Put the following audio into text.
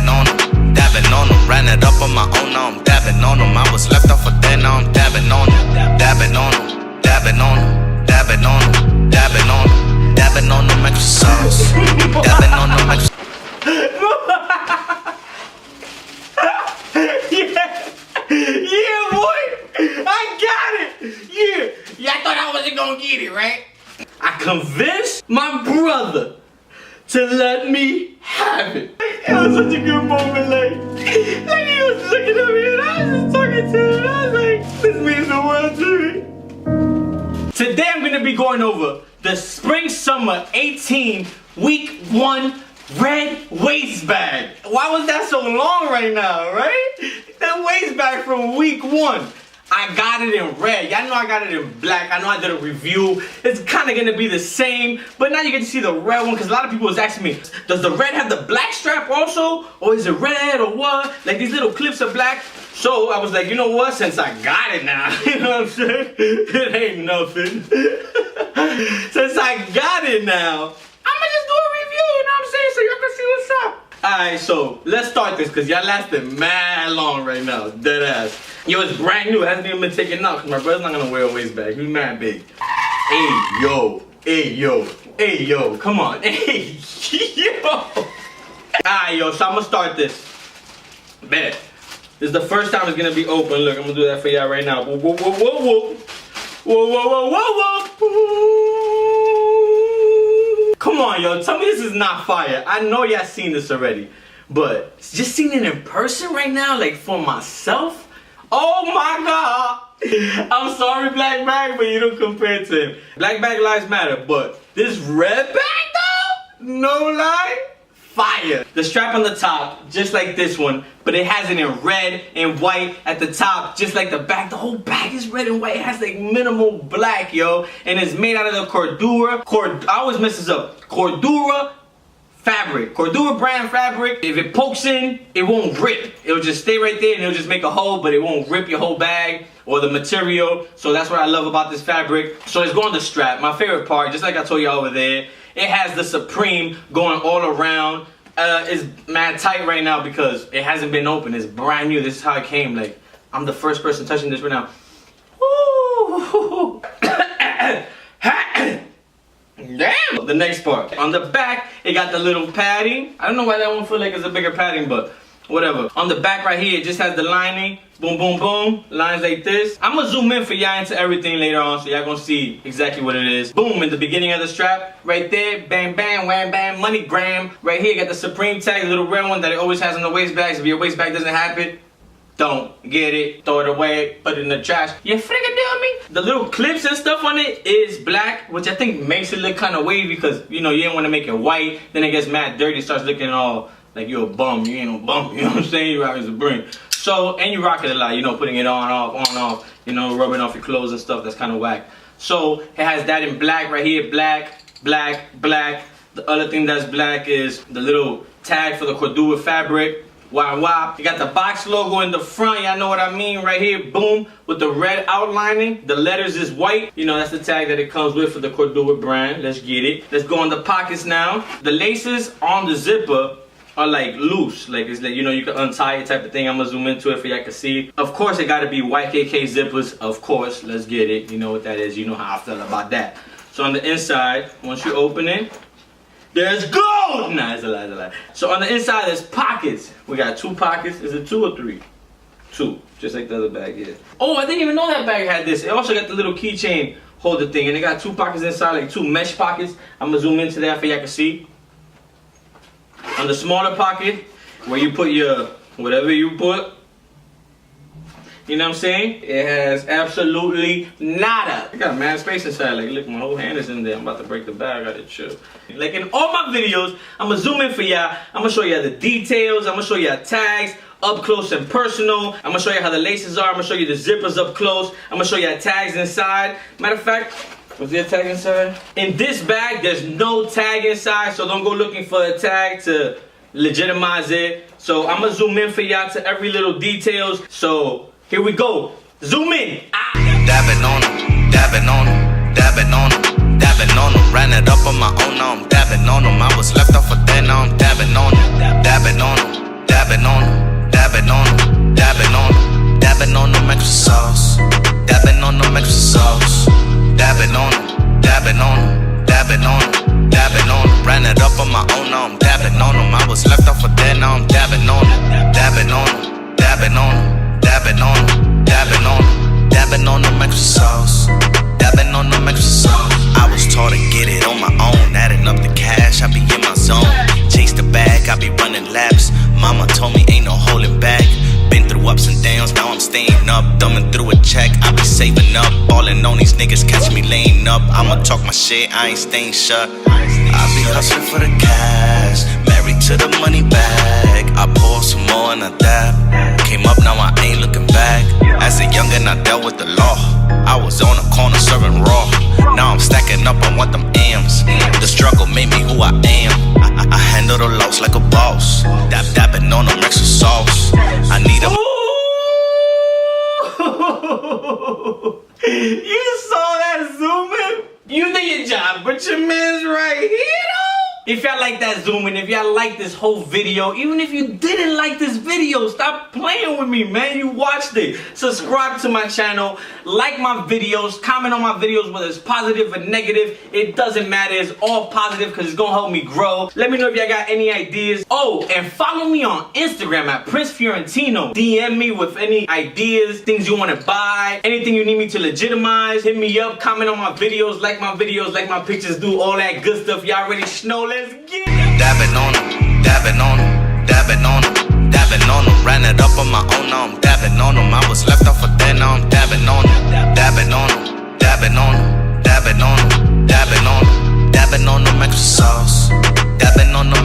dabbing on them, dabbing on them. Ran it up on my own, now I'm dabbing on them. I was left off for dead, now I'm dabbing on them, dabbing on them, dabbing on them, dabbing on them, dabbing on them, dabbing on them extra sauce, dabbing on them extra. Yeah, boy, I got it. Yeah, I thought I wasn't gonna get it, right? I convinced my brother to let me have it. It was such a good moment, like he was looking at me and I was just talking to him. I was like, this means the world to me. Today I'm gonna be going over the Spring Summer 18 Week 1 red waist bag. Why was that so long right now, right? That waist bag from week 1. I got it in red. Y'all know I got it in black. I know I did a review. It's kind of gonna be the same, but now you get to see the red one because a lot of people was asking me, does the red have the black strap also? Or is it red or what? Like these little clips are black. So I was like, you know what? Since I got it now, you know what I'm saying? It ain't nothing. Since I got it now, I'ma just do a review, you know what I'm saying? So y'all can see what's up. Alright, so let's start this because y'all lasted mad long right now. Dead ass. Yo, it's brand new. It hasn't even been taken out because my brother's not gonna wear a waist bag. He's mad big. Hey, yo. Hey, yo. Hey, yo. Come on. Hey, yo. Alright, yo. So I'm gonna start this. Bet. This is the first time it's gonna be open. Look, I'm gonna do that for y'all right now. Whoa, whoa, whoa, whoa, whoa. Whoa, whoa, whoa, whoa, whoa. Come on, yo. Tell me this is not fire. I know y'all seen this already. But just seeing it in person right now, like for myself. Oh my God. I'm sorry, Black Bag, but you don't compare to him. Black Bag lives matter, but this red bag though, no lie, fire. The strap on the top, just like this one, but it has it in red and white at the top, just like the back. The whole bag is red and white. It has like minimal black, yo. And it's made out of the Cordura. I always mess this up. Cordura fabric. Cordura brand fabric. If it pokes in, it won't rip. It'll just stay right there and it'll just make a hole, but it won't rip your whole bag or the material. So that's what I love about this fabric. So it's going to strap. My favorite part, just like I told you over there, it has the Supreme going all around. It's mad tight right now because it hasn't been open. It's brand new. This is how it came. Like, I'm the first person touching this right now. Ooh. Damn! The next part. On the back, it got the little padding. I don't know why that one feel like it's a bigger padding, but whatever. On the back right here, it just has the lining. Boom, boom, boom. Lines like this. I'm gonna zoom in for y'all into everything later on, so y'all gonna see exactly what it is. Boom, in the beginning of the strap, right there. Bang, bang, wham, bam, money gram. Right here, got the Supreme tag, the little red one that it always has on the waist bags. If your waist bag doesn't have it, don't get it, throw it away, put it in the trash. You freaking doing me? The little clips and stuff on it is black, which I think makes it look kind of wavy because, you know, you didn't want to make it white. Then it gets mad dirty, starts looking all like you're a bum. You ain't no bum, you know what I'm saying? You rock as a bring. So, and you rock it a lot, you know, putting it on, off, you know, rubbing off your clothes and stuff. That's kind of whack. So, it has that in black right here. Black, black, black. The other thing that's black is the little tag for the Cordura fabric. Wow, wow. You got the box logo in the front, y'all know what I mean, right here, boom, with the red outlining. The letters is white. You know, that's the tag that it comes with for the Cordura brand. Let's get it. Let's go on the pockets now. The laces on the zipper are like loose. Like, it's like, you know, you can untie it type of thing. I'm gonna zoom into it for y'all can see. Of course, it gotta be Ykk Zippers, of course. Let's get it. You know what that is. You know how I feel about that. So on the inside, once you open it, there's gold! Nah, it's a lie, it's a lie. So on the inside, there's pockets. We got 2 pockets. Is it 2 or 3? 2. Just like the other bag here. Oh, I didn't even know that bag had this. It also got the little keychain holder thing. And it got 2 pockets inside, like 2 mesh pockets. I'm gonna zoom into that for y'all can see. On the smaller pocket, where you put your, whatever you put. You know what I'm saying? It has absolutely nada. I got mad space inside. Like, look, my whole hand is in there. I'm about to break the bag. I gotta chill. Like in all my videos, I'm gonna zoom in for y'all. I'm gonna show y'all the details. I'm gonna show y'all tags up close and personal. I'm gonna show you how the laces are. I'm gonna show you the zippers up close. I'm gonna show y'all tags inside. Matter of fact, was there a tag inside? In this bag, there's no tag inside, so don't go looking for a tag to legitimize it. So I'm gonna zoom in for y'all to every little details. So here we go. Zoom in. Dabbing on them, dabbing on them, dabbing on them, dabbing on them. Ran it up on my own, now I'm dabbing on them. I was left off for dead, now I'm dabbing on them, dabbing on them, dabbing told me ain't no holding back. Been through ups and downs, now I'm staying up. Thumbing through a check, I be saving up. Ballin' on these niggas, catch me laying up. I'ma talk my shit, I ain't staying shut. I be hustling for the cash, married to the money bag. I pour some more and a dab. Came up, now I ain't looking back. As a youngin', I dealt with the law. I was on the corner serving raw. Now I'm stacking up on what them M's. The struggle made me who I am. I handle the loss like a boss. Dapping on them extra sauce. I need a. You saw that zooming? You did your job, but your man's right here though. If y'all like that zooming, if y'all like this whole video, even if you didn't like this video, stop playing with me, man. You watched it. Subscribe to my channel, like my videos, comment on my videos, whether it's positive or negative. It doesn't matter. It's all positive because it's gonna help me grow. Let me know if y'all got any ideas. Oh, and follow me on Instagram at Prince Fiorentino. DM me with any ideas, things you want to buy, anything you need me to legitimize. Hit me up, comment on my videos, like my pictures, do all that good stuff. Y'all already know. Let's get it. Dabbing on them, dabbing on them, dabbing on them, dabbing on them. Ran it up on my own, now I'm dabbing on them. I was left off for that, now I'm dabbing on them, dabbing on them, dabbing on them, dabbing on them, dabbing on them, dabbing on them extra sauce, dabbing on them.